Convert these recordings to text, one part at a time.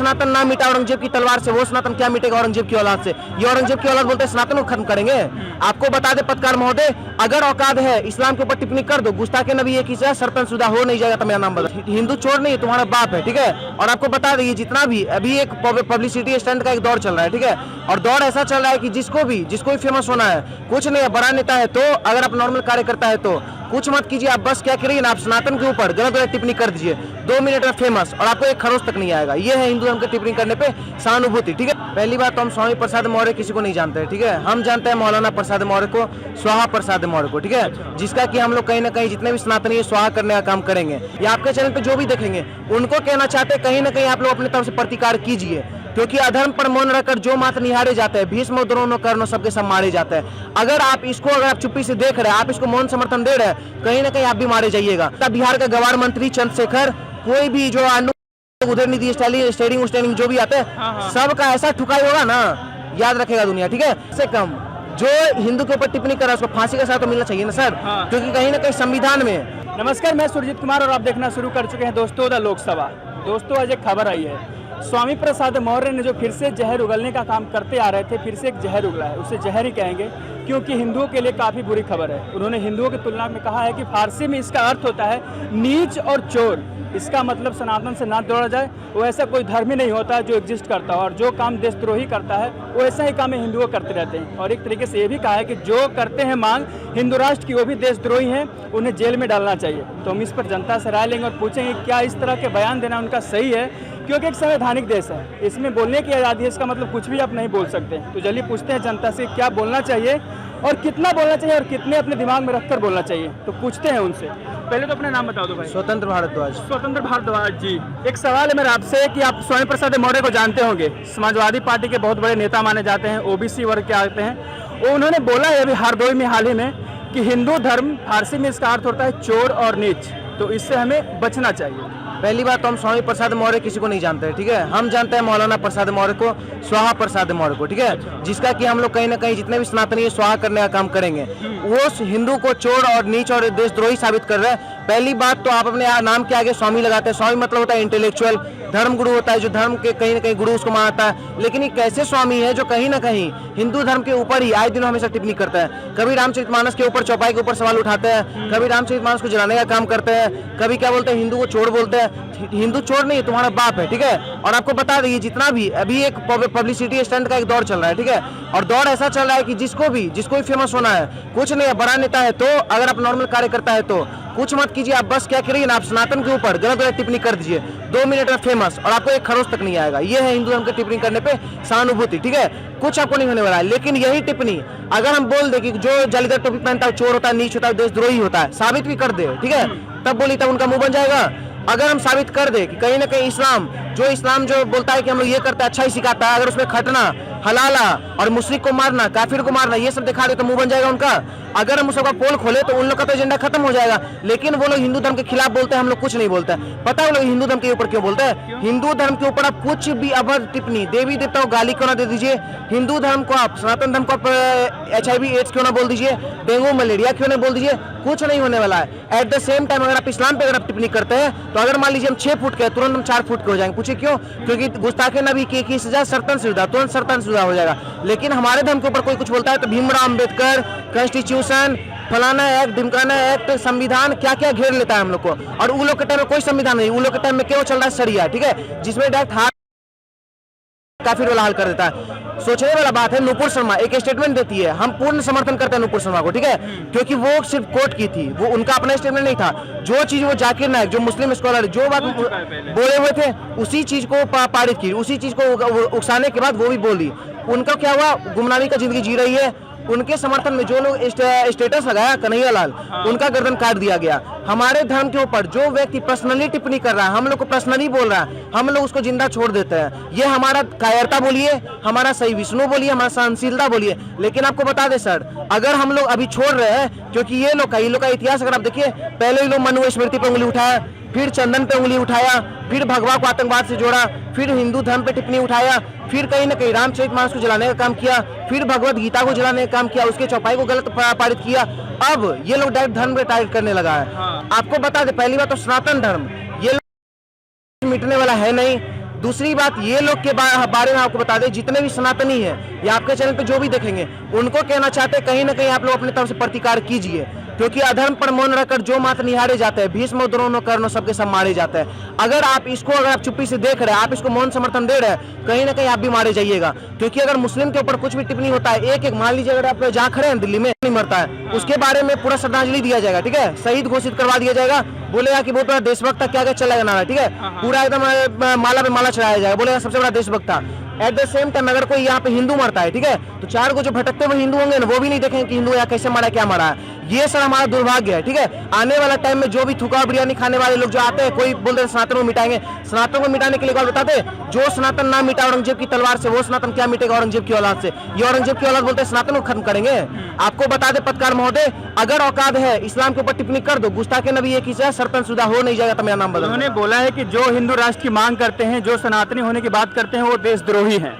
सनातन ना मिटा औरंगजेब की तलवार से, वो सनातन क्या मिटेगा औरंगजेब की औलाद से? ये औरंगजेब की औलाद बोलते हैं सनातन को खत्म करेंगे। आपको बता दे पत्रकार महोदय, अगर औकात है इस्लाम के ऊपर टिप्पणी कर दो, गुस्ताखे नबी ये किसी सर्तन शुदा हो नहीं जाएगा तो मेरा नाम बता। हिंदू चोर नहीं, तुम्हारा बाप है, ठीक है। और आपको बता दें जितना भी अभी एक पब्लिसिटी स्टंट का एक दौर चल रहा है, ठीक है। और दौर ऐसा चल रहा है कि जिसको भी फेमस होना है, कुछ नहीं है, बड़ा नेता है तो अगर आप नॉर्मल कार्य करता है तो कुछ मत कीजिए, आप बस क्या करिए ना, आप सनातन के ऊपर गलत गलत टिप्पणी कर दीजिए, 2 मिनट में फेमस, और आपको एक खरोच तक नहीं आएगा। ये है हिंदू धर्म की टिप्पणी करने पे सहानुभूति, ठीक है। पहली बात तो हम स्वामी प्रसाद मौर्य किसी को नहीं जानते हैं, ठीक है। हम जानते हैं मौलाना प्रसाद मौर्य को, स्वाहा प्रसाद मौर्य को, ठीक है, जिसका कि हम लोग कहीं ना कहीं जितने भी सनातनी है स्वाहा करने का काम करेंगे। या आपके चैनल पे जो भी देखेंगे उनको कहना चाहते हैं कहीं ना कहीं आप लोग अपनी तरफ से प्रतिकार कीजिए, क्योंकि अधर्म पर मौन रहकर जो मात निहारे जाते हैं, भीष्म द्रोण कर्ण सबके सब मारे जाते हैं। अगर आप चुप्पी से देख रहे हैं, आप इसको मौन समर्थन दे रहे हैं, कहीं ना कहीं आप भी मारे जाइएगा। बिहार का गवार मंत्री चंद्रशेखर, कोई भी जो उदयनिधि स्टेरिंग जो भी आते हैं, सबका ऐसा ठुकाई होगा ना, याद रखेगा दुनिया, ठीक है। इससे कम जो हिंदू के ऊपर टिप्पणी कर रहा है उसको फांसी का सजा तो मिलना चाहिए ना सर, क्योंकि कहीं ना कहीं संविधान में। नमस्कार, मैं सुरजीत कुमार और आप देखना शुरू कर चुके हैं दोस्तों द लोकसभा। दोस्तों आज एक खबर आई है, स्वामी प्रसाद मौर्य ने जो फिर से जहर उगलने का काम करते आ रहे थे, फिर से एक जहर उगला है। उसे जहर ही कहेंगे क्योंकि हिंदुओं के लिए काफ़ी बुरी खबर है। उन्होंने हिंदुओं की तुलना में कहा है कि फारसी में इसका अर्थ होता है नीच और चोर। इसका मतलब सनातन से ना जोड़ा जाए, वो ऐसा कोई धर्म ही नहीं होता जो एग्जिस्ट करता हो, और जो काम देशद्रोही करता है वो ऐसा ही काम हिंदुओं करते रहते हैं। और एक तरीके से ये भी कहा है कि जो करते हैं मांग हिंदू राष्ट्र की वो भी देशद्रोही हैं, उन्हें जेल में डालना चाहिए। तो हम इस पर जनता से राय लेंगे और पूछेंगे क्या इस तरह के बयान देना उनका सही है, क्योंकि एक संवैधानिक देश है, इसमें बोलने की आज़ादी है, इसका मतलब कुछ भी आप नहीं बोल सकते। तो चलिए पूछते हैं जनता से क्या बोलना चाहिए और कितना बोलना चाहिए और कितने अपने दिमाग में रखकर बोलना चाहिए। तो पूछते हैं उनसे। पहले तो अपना नाम बता दो भाई। स्वतंत्र भारद्वाज। स्वतंत्र भारद्वाज जी, एक सवाल है मेरा आपसे कि आप स्वामी प्रसाद मौर्य को जानते होंगे, समाजवादी पार्टी के बहुत बड़े नेता माने जाते हैं, ओबीसी वर्ग के आते हैं। उन्होंने बोला है अभी हरदोई में हाल ही में कि हिंदू धर्म फारसी में इसका अर्थ होता है चोर और नीच, तो इससे हमें बचना चाहिए। पहली बात तो हम स्वामी प्रसाद मौर्य किसी को नहीं जानते हैं, ठीक है। हम जानते हैं मौलाना प्रसाद मौर्य को, स्वाहा प्रसाद मौर्य को, ठीक है, जिसका कि हम लोग कहीं ना कहीं जितने भी सनातनी है स्वाहा करने का काम करेंगे। वो हिंदू को चोर और नीच और देशद्रोही साबित कर रहे हैं। पहली बात तो आप अपने नाम के आगे स्वामी लगाते हैं। स्वामी मतलब होता है इंटेलेक्चुअल, धर्म गुरु होता है, जो धर्म के कहीं ना कहीं गुरु उसको मानता है। लेकिन ये कैसे स्वामी है जो कहीं ना कहीं हिंदू धर्म के ऊपर ही आए दिन हमेशा टिप्पणी करता है। कभी रामचरितमानस के ऊपर, चौपाई के ऊपर सवाल उठाते हैं, कभी रामचरितमानस को जलाने का काम करते हैं, कभी क्या बोलते हैं हिंदू को चोर बोलते हैं। हिंदू चोर नहीं, तुम्हारा बाप है, ठीक है। और आपको बता दें जितना भी अभी एक पब्लिसिटी स्टंट का एक दौर चल रहा है, ठीक है। और दौर ऐसा चल रहा है कि जिसको भी फेमस होना है, कुछ नहीं है, बड़ा नेता है तो अगर आप नॉर्मल कार्य करता है तो कुछ मत कीजिए, आप बस क्या करिए ना, आप सनातन के ऊपर गलत गलत टिप्पणी कर दीजिए, 2 मिनट में फेमस, और आपको एक खरोच तक नहीं आएगा। ये है हिंदू धर्म की टिप्पणी करने पे सहानुभूति, ठीक है। कुछ आपको नहीं होने वाला है। लेकिन यही टिप्पणी अगर हम बोल दे कि जो जालीदार टोपी पहनता है चोर होता है, नीच होता है, देशद्रोही होता है, साबित भी कर दे, ठीक है, तब बोली तब उनका मुंह बन जाएगा। अगर हम साबित कर दे कि कहीं ना कहीं इस्लाम जो बोलता है कि हम लोग ये करते हैं अच्छा ही सिखाता है, अगर उसमें खटना, हलाला और मुशरिक को मारना, काफिर को मारना, ये सब दिखा दे तो मुंह बन जाएगा उनका। अगर हम उसका पोल खोले तो उन लोग का तो एजेंडा खत्म हो जाएगा। लेकिन वो लोग हिंदू धर्म के खिलाफ बोलते हैं, हम लोग कुछ नहीं बोलते हैं। पता है वो लोग हिंदू धर्म के ऊपर क्यों बोलते हैं? हिंदू धर्म के ऊपर आप कुछ भी अभद्र टिप्पणी, देवी देवताओं गाली क्यों ना दे दीजिए, हिंदू धर्म को आप, सनातन धर्म को आप HIV एड्स क्यों ना बोल दीजिए, डेंगू मलेरिया क्यों ना बोल दीजिए, कुछ नहीं होने वाला है। एट द सेम टाइम अगर आप इस्लाम पे अगर आप टिप्पणी करते हैं तो अगर मान लीजिए हम 6 फुट के, तुरंत हम 4 फुट के हो जाएंगे। पूछिए क्यों? क्योंकि गुस्ताखे नबी की सजा सर्तन सुविधा, तुरंत सर्तन सुविधा हो जाएगा। लेकिन हमारे धर्म के ऊपर कोई कुछ बोलता है तो भीमराव अम्बेडकर, कॉन्स्टिट्यूशन, फलाना एक्ट, ढिमकाना एक्ट, संविधान, क्या क्या घेर लेता है हम लोग को। और उन लोग के टाइम में कोई संविधान नहीं, उन लोग के टाइम में क्यों चल रहा है सरिया, ठीक है, जिसमें डायरेक्ट हाथ काफिर वाला हाल कर देता है। सोचने वाला बात है। नूपुर शर्मा एक स्टेटमेंट देती है, हम पूर्ण समर्थन करते हैं नूपुर शर्मा को, ठीक है, क्योंकि वो सिर्फ कोर्ट की थी, वो उनका अपना स्टेटमेंट नहीं था। जो चीज वो जाकिर नायक, जो मुस्लिम स्कॉलर जो बात बोले हुए थे, उसी चीज को पारित की, उसी चीज को उकसाने के बाद वो भी बोली। उनका क्या हुआ, गुमनामी का जिंदगी जी रही है। उनके समर्थन में जो लोग स्टेटस लगाया कन्हैया लाल, उनका गर्दन काट दिया गया। हमारे धर्म के ऊपर जो व्यक्ति पर्सनली टिप्पणी कर रहा है, हम लोग को पर्सनली बोल रहा है, हम लोग उसको जिंदा छोड़ देते हैं। ये हमारा कायरता बोलिए, हमारा सही विष्णु बोलिए, हमारा सहनशीलता बोलिए। लेकिन आपको बता दें सर, अगर हम लोग अभी छोड़ रहे हैं, क्योंकि ये लोग का इतिहास अगर आप देखिए, पहले ही लोग मनुस्मृति पर उंगली उठाया, फिर चंदन पे उंगली उठाया, फिर भगवा को आतंकवाद से जोड़ा, फिर हिंदू धर्म पे टिप्पणी उठाया, फिर कहीं ना कहीं रामचरितमानस को जलाने का काम किया, फिर भगवत गीता को जलाने का काम किया, उसके चौपाई को गलत पारित किया। अब ये लोग डायरेक्ट धर्म पे टारगेट करने लगा है। आपको बता दे, पहली बात तो सनातन धर्म ये मिटने वाला है नहीं। दूसरी बात, ये लोग के बारे में आपको बता दें, जितने भी सनातनी हैं या आपके चैनल पे जो भी देखेंगे, उनको कहना चाहते हैं कहीं ना कहीं आप लोग अपनी तरफ से प्रतिकार कीजिए, क्योंकि अधर्म पर मौन रखकर जो मात निहारे जाते हैं, भीष्म द्रोण कर्ण सबके सब मारे जाते हैं। अगर आप चुप्पी से देख रहे हैं, आप इसको मौन समर्थन दे रहे हैं, कहीं ना कहीं आप भी मारे जाइएगा। क्योंकि अगर मुस्लिम के ऊपर कुछ भी टिप्पणी होता है, एक मान लीजिए अगर आप जहाँ खड़े हैं दिल्ली में नहीं मरता है, उसके बारे में पूरा श्रद्धांजलि दिया जाएगा, ठीक है, शहीद घोषित करवा दिया जाएगा, बोलेगा कि वो तो देशभक्त था, क्या क्या चलेगा नारा, ठीक है, पूरा एकदम माला पे माला चढ़ाया जाएगा, बोलेगा सबसे बड़ा देशभक्त था। एट द सेम टाइम अगर कोई यहाँ पे हिंदू मरता है, ठीक है, तो 4 को जो भटकते हुए हिंदू होंगे ना, वो भी नहीं देखेंगे कि हिंदू यहाँ कैसे मरा, क्या मरा है। ये सर हमारा दुर्भाग्य है, ठीक है। आने वाला टाइम में जो भी थुका बिरयानी खाने वाले लोग जो आते हैं, कोई बोलते हैं सनातन को मिटाएंगे, सनातन को मिटाने के लिए बात बताते हैं, जो सनातन ना मिटा औरंगजेब की तलवार से, वो सनातन क्या मिटेगा औरंगजेब की औलाद से। ये औरंगजेब की औलाद बोलते हैं सनातन को खत्म करेंगे। आपको बता दे पत्रकार महोदय, अगर औकात है इस्लाम के ऊपर टिप्पणी कर दो, गुस्ताखे नबी एक ही से सरपंच शुदा हो नहीं जाएगा तो मेरा नाम बदल। उन्होंने बोला है कि जो हिंदू राष्ट्र की मांग करते हैं, जो सनातनी होने की बात करते हैं, वो देशद्रोही हैं।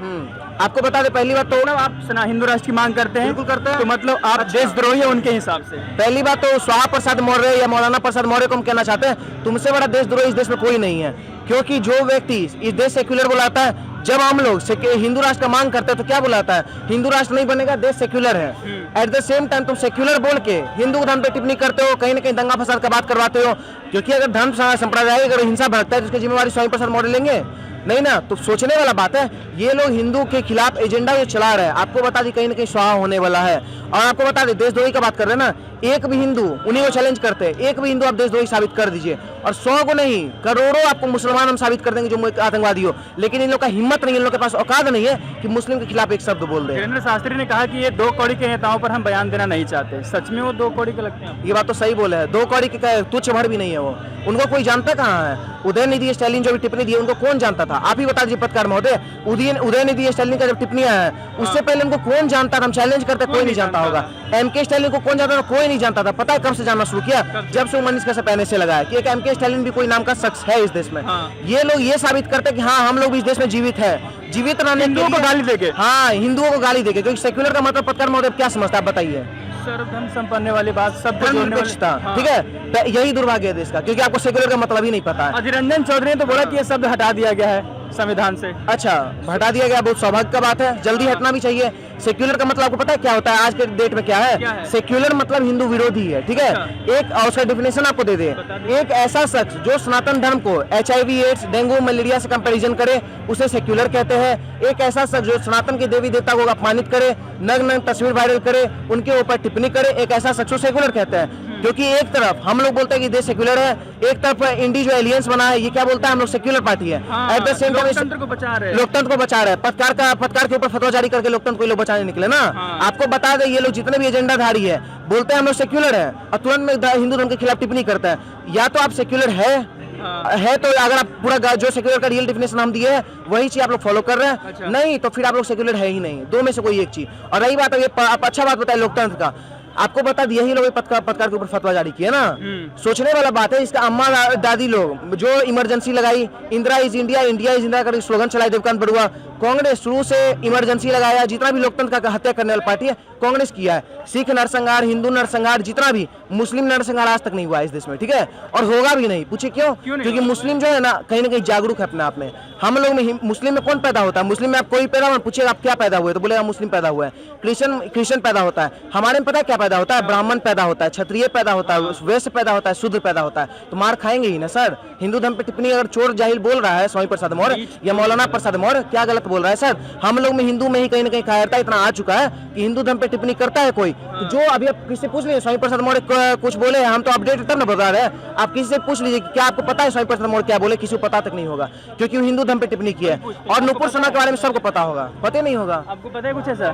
आपको बता दे, पहली बात तो मतलब आप हिंदू राष्ट्र की मांग करते हैं, बिल्कुल करते हैं, तो मतलब आप देशद्रोही है उनके हिसाब से। पहली बात तो स्वाहा प्रसाद मौर्य या मौलाना प्रसाद मौर्य को हम कहना चाहते हैं, तुमसे बड़ा देशद्रोही इस देश में कोई नहीं है। क्योंकि जो व्यक्ति इस देश सेक्युलर बुलाता है, जब हम लोग हिंदू राष्ट्र का मांग करते हैं तो क्या बुलाता है, हिंदू राष्ट्र नहीं बनेगा, देश सेक्युलर है। एट द सेम टाइम तुम सेक्युलर बोल के हिंदू धर्म पे टिप्पणी करते हो, कहीं ना कहीं दंगा फसाद का बात करवाते हो। क्योंकि अगर धर्म संप्रदाय अगर हिंसा भड़कता है तो उसकी जिम्मेवारी स्वामी प्रसाद मौर्य लेंगे नहीं ना। तो सोचने वाला बात है, ये लोग हिंदू के खिलाफ एजेंडा जो चला रहे हैं, आपको बता दी कहीं ना कहीं स्वाहा होने वाला है। और आपको बता दें, देशद्रोही का बात कर रहे हैं ना, एक भी हिंदू उन्हीं को चैलेंज करते हैं, एक भी हिंदू आप देशद्रोही साबित कर दीजिए, और 100 को नहीं करोड़ों आपको मुसलमान हम साबित कर देंगे जो आतंकवादी हो। लेकिन इन लोग का हिम्मत नहीं, इन लोग के पास औकात नहीं है कि मुस्लिम के खिलाफ एक शब्द बोल दे। वीरेंद्र शास्त्री ने कहा कि ये 2 कौड़ी के नेताओं पर हम बयान देना नहीं चाहते। सच में वो 2 कौड़ी के लगते हैं? ये बात तो सही बोले है, 2 कौड़ी के तुच्छ भर भी नहीं है वो, उनको कोई जानता कहाँ है। उदयनिधि स्टालिन जो भी टिप्पणी दी उनको कौन जानता था, आप ही बता दीजिए पत्रकार महोदय। उदयनिधि स्टालिन का जब टिप्पणी आया है, उससे पहले उनको कौन जानता था, हम चैलेंज करते कोई नहीं जानता होगा। एमके स्टालिन को कौन जानता था, कोई नहीं जानता था। पता है कब से जानना शुरू किया, जब से मनीष का पहले से लगाया कि एक एमके स्टालिन भी कोई नाम का शख्स है इस देश में। ये लोग ये साबित करते हैं कि हाँ हम लोग भी इस देश में जीवित है, जीवित रहने हिंदुओं को गाली देके। हाँ, हिंदुओं को गाली देके, क्योंकि सेक्युलर का मतलब पत्रकार महोदय क्या समझता है, आप बताइए। सर्वधर्म संपन्न वाली बात, सब धर्मनिरपेक्षता, ठीक है, यही दुर्भाग्य है देश का, क्योंकि आपको सेक्युलर का मतलब ही नहीं पता है। अधीर रंजन चौधरी ने तो बोला कि ये शब्द हटा दिया गया है संविधान से। अच्छा, हटा दिया गया, बहुत सौभाग्य का बात है, जल्दी हटना भी चाहिए। सेक्युलर का मतलब आपको पता है क्या होता है आज के डेट में, क्या है? सेक्युलर मतलब हिंदू विरोधी है, ठीक है। एक उसका डिफिनेशन आपको दे दे, एक ऐसा शख्स जो सनातन धर्म को HIV एड्स डेंगू मलेरिया से कंपैरिजन करे, उसे सेक्युलर कहते हैं। एक ऐसा शख्स जो सनातन के देवी देवता को अपमानित करे, नग्न तस्वीर वायरल करे, उनके ऊपर टिप्पणी करे, एक ऐसा शख्स को सेक्युलर कहते हैं। क्योंकि एक तरफ हम लोग बोलते हैं कि देश सेक्युलर है, एक तरफ इंडी जो एलियंस बना है, ये क्या बोलता है, हम लोग सेक्युलर पार्टी है। एट द सेम टाइम लोकतंत्र को बचा रहे हैं, लोकतंत्र को बचा रहे हैं। पत्रकार के ऊपर फतवा जारी करके लोकतंत्र को लोग बचाने निकले ना। आपको बता दें, ये लोग जितने भी एजेंडाधारी है, बोलते हैं हम लोग सेक्युलर है, और तुरंत में हिंदू धर्म के खिलाफ टिप्पणी करते हैं। या तो आप सेक्युलर है तो अगर आप पूरा जो सेक्युलर का रियल डिफिनेशन हम दिए है वही चीज आप लोग फॉलो कर रहे हैं। अच्छा। नहीं तो फिर आप लोग सेक्युलर है ही नहीं, 2 में से कोई एक चीज। और रही बात, आप अच्छा बात बताए लोकतंत्र का, आपको बता दिया ही लोग पत्रकार के ऊपर फतवा जारी किया ना। सोचने वाला बात है, इसका अम्मा दादी लोग जो इमरजेंसी लगाई, Indira is India, India is Indira करके स्लोगन चलाई देवकांत बड़ुआ, कांग्रेस शुरू से इमरजेंसी लगाया। जितना भी लोकतंत्र का हत्या करने वाली पार्टी है कांग्रेस किया है। सिख नरसंहार, हिंदू नरसंहार, जितना भी मुस्लिम नरसंहार आज तक नहीं हुआ इस देश में, ठीक है, और होगा भी नहीं। पूछे क्यों? क्योंकि मुस्लिम जो है ना कहीं जागरूक है अपने आप में। हम लोग में मुस्लिम में कौन पैदा होता है? मुस्लिम में आप कोई पैदा, पूछेगा आप क्या पैदा हुए तो बोलेगा मुस्लिम पैदा हुआ है। क्रिश्चियन पैदा होता है। हमारे में पता है क्या पैदा होता है? ब्राह्मण पैदा होता है, क्षत्रिय पैदा होता है, वैश्य पैदा होता है, शूद्र पैदा होता है। तो मार खाएंगे ही ना सर। हिंदू धर्म पे टिप्पणी अगर चोर जाहिल बोल रहा है स्वामी प्रसाद मौर्य या मौलाना प्रसाद मौर्य, क्या गलत बोल रहा है सर? हम लोग में हिंदू में ही कहीं ना कहीं कायरता इतना आ चुका है कि हिंदू धर्म पे टिप्पणी करता है कोई, तो जो अभी आप किसी से पूछ लीजिए स्वामी प्रसाद मौर्य कुछ बोले, हम तो अपडेट तब ना बता रहे हैं। आप किसी से पूछ लीजिए क्या आपको पता है स्वामी प्रसाद मौर्य क्या बोले, किसी को पता तक नहीं होगा, क्योंकि वो हिंदू धर्म पे टिप्पणी किया है। और नुपुर शर्मा के बारे में सबको पता होगा, पता नहीं होगा। आपको पता है कुछ ऐसा?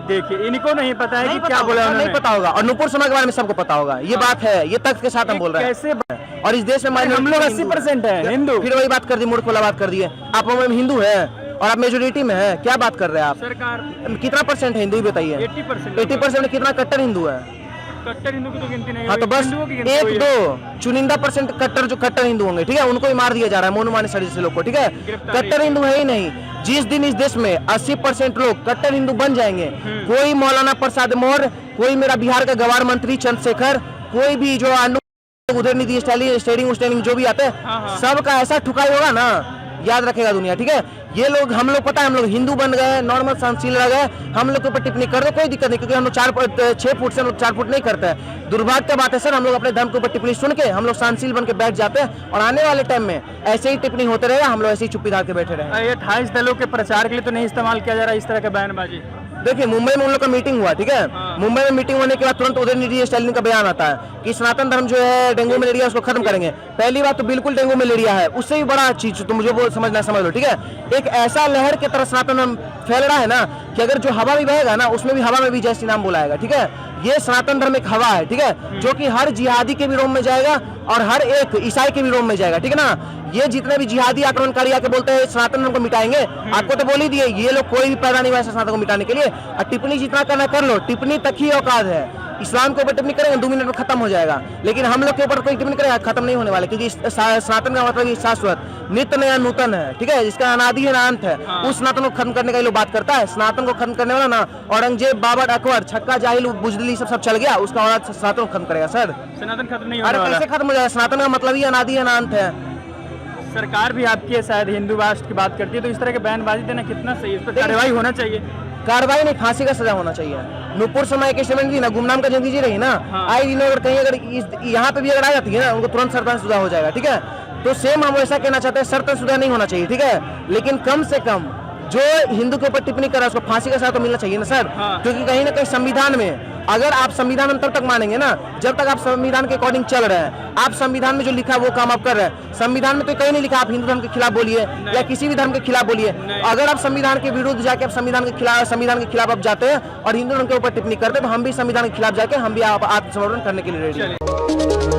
देखिए, इनको नहीं पता है कि क्या बोला, नहीं पता होगा। और नुपुर शर्मा के बारे में सबको पता होगा, ये बात है, ये तथ्य के साथ हम बोल रहे हैं। कैसे? और इस देश में हम लोग 80% है हिंदू। फिर वही बात कर दी, मूर्ख वाला बात कर दिए। आप हिंदू है और आप मेजोरिटी में है, क्या बात कर रहे हैं आप? सरकार कितना परसेंट है हिंदू ही बताइए? 80% में कितना कट्टर हिंदू है? कट्टर हिंदू की तो गिनती नहीं। हाँ तो बस 1-2 चुनिंदा परसेंट कट्टर हिंदू होंगे, ठीक है, उनको ही मार दिया जा रहा है मोनू माने जैसे लोग को, ठीक है। कट्टर हिंदू है ही नहीं। जिस दिन इस देश में 80% लोग कट्टर हिंदू बन जाएंगे, कोई मौलाना प्रसाद मौर्य, कोई मेरा बिहार का गवार मंत्री चंद्रशेखर, कोई भी जो उधर नहीं दी स्टेडिंग जो भी आते हैं सबका ऐसा ठुकाई होगा ना, याद रखेगा दुनिया, ठीक है। ये लोग, हम लोग पता है, हम लोग हिंदू बन गए, नॉर्मल सहनशील रह गए, हम लोग के ऊपर टिप्पणी कर दो कोई दिक्कत नहीं, क्योंकि हम लोग 6 फुट से हम लोग 4 फुट नहीं करते हैं। दुर्भाग्य बात है सर, हम लोग अपने धर्म के ऊपर टिप्पणी सुन के हम लोग सहनशील बन के बैठ जाते हैं, और आने वाले टाइम में ऐसे ही टिप्पणी होते रहेगा, हम लोग ऐसे ही चुप्पी धार के बैठे रहे। ये 28 दलों के प्रचार के लिए तो नहीं इस्तेमाल किया जा रहा है इस तरह का बयानबाजी? देखिए, मुंबई में उन लोग का मीटिंग हुआ, ठीक है। मुंबई में मीटिंग होने के बाद तुरंत उदयनिधि स्टालिन का बयान आता है कि सनातन धर्म जो है डेंगू मलेरिया उसको खत्म करेंगे। पहली बात तो बिल्कुल डेंगू मलेरिया है, उससे भी बड़ा चीज तो मुझे वो समझना समझ लो, ठीक है। एक ऐसा लहर की तरह सनातन धर्म फैल रहा है ना कि अगर जो हवा भी बहेगा ना उसमें भी हवा में भी जय श्री राम बुलाएगा, ठीक है। ये सनातन धर्म एक हवा है, ठीक है, जो कि हर जिहादी के भी रोम में जाएगा और हर एक ईसाई के भी रोम में जाएगा, ठीक है ना। ये जितने भी जिहादी आक्रमणकारी आके बोलते हैं सनातन धर्म को मिटाएंगे, आपको तो बोल ही दिए, ये लोग कोई भी पैदा नहीं हुआ सनातन को मिटाने के लिए। और टिप्पणी जितना करना कर लो, टिप्पणी तक ही औकात है। इस्लाम के ऊपर टिप्पणी करेंगे 2 मिनट में खत्म हो जाएगा, लेकिन हम लोग के ऊपर कोई टिप्पणी करेगा खत्म नहीं होने वाले, क्योंकि सनातन का मतलब शाश्वत, नित्य नया नूतन है, ठीक है, जिसका अनादि है ना अंत है। उस सनातन को खत्म करने का ये लोग बात करता है। सनातन को खत्म करने वाला ना औरंगजेब, बाबर, अकबर, छक्का, जाहिल, बुजदिली सब चल गया, उसका औलाद सनातन को खत्म करेगा सर। सनातन खत्म नहीं होने अरे वाला। कैसे खत्म हो जाएगा? सनातन का मतलब ही अनादि है ना अंत है। सरकार भी आपकी है, शायद हिंदू राष्ट्र की बात करती है, तो इस तरह के बयानबाजी देना कितना सही है? इस पर कार्रवाई होना चाहिए। कार्रवाई नहीं, फांसी का सजा होना चाहिए। नूपुर समय के स्टेटमेंट थी ना, गुमनाम का जिंदगी जी रही ना, आई दिन अगर कहीं अगर यहाँ पे भी अगर आ जाती है ना, उनको तुरंत सरताशुदा हो जाएगा, ठीक है। तो सेम हम ऐसा कहना चाहते हैं, सरताशुदा नहीं होना चाहिए, ठीक है, लेकिन कम से कम जो हिंदू के ऊपर टिप्पणी कर रहा है उसको फांसी का सजा तो मिलना चाहिए ना सर। क्योंकि कहीं ना कहीं संविधान में, अगर आप संविधान हम तब तक मानेंगे ना जब तक आप संविधान के अकॉर्डिंग चल रहे हैं। आप संविधान में जो लिखा है वो काम आप कर रहे हैं। संविधान में तो कहीं नहीं लिखा आप हिंदू धर्म के खिलाफ बोलिए या किसी भी धर्म के खिलाफ बोलिए। अगर आप संविधान के विरुद्ध जाके आप संविधान के खिलाफ आप जाते हैं और हिंदू धर्म के ऊपर टिप्पणी करते हैं, तो हम भी संविधान के खिलाफ जाके हम भी आप आत्मसमर्पण करने के लिए रेडी हैं।